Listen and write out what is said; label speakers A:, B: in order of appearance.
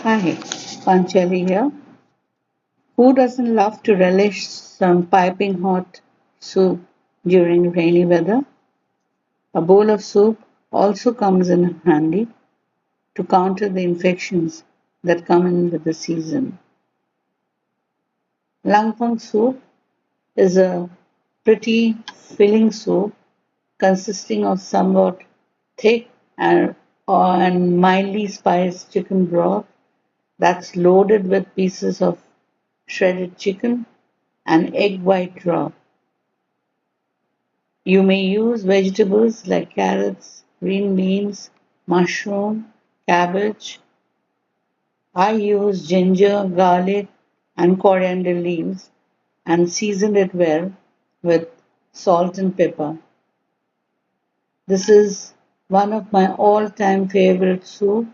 A: Hi, Panchali here. Who doesn't love to relish some piping hot soup during rainy weather? A bowl of soup also comes in handy to counter the infections that come in with the season. Langfang soup is a pretty filling soup consisting of somewhat thick and mildly spiced chicken broth that's loaded with pieces of shredded chicken and egg white raw. You may use vegetables like carrots, green beans, mushroom, cabbage. I use ginger, garlic, and coriander leaves and season it well with salt and pepper. This is one of my all time favorite soup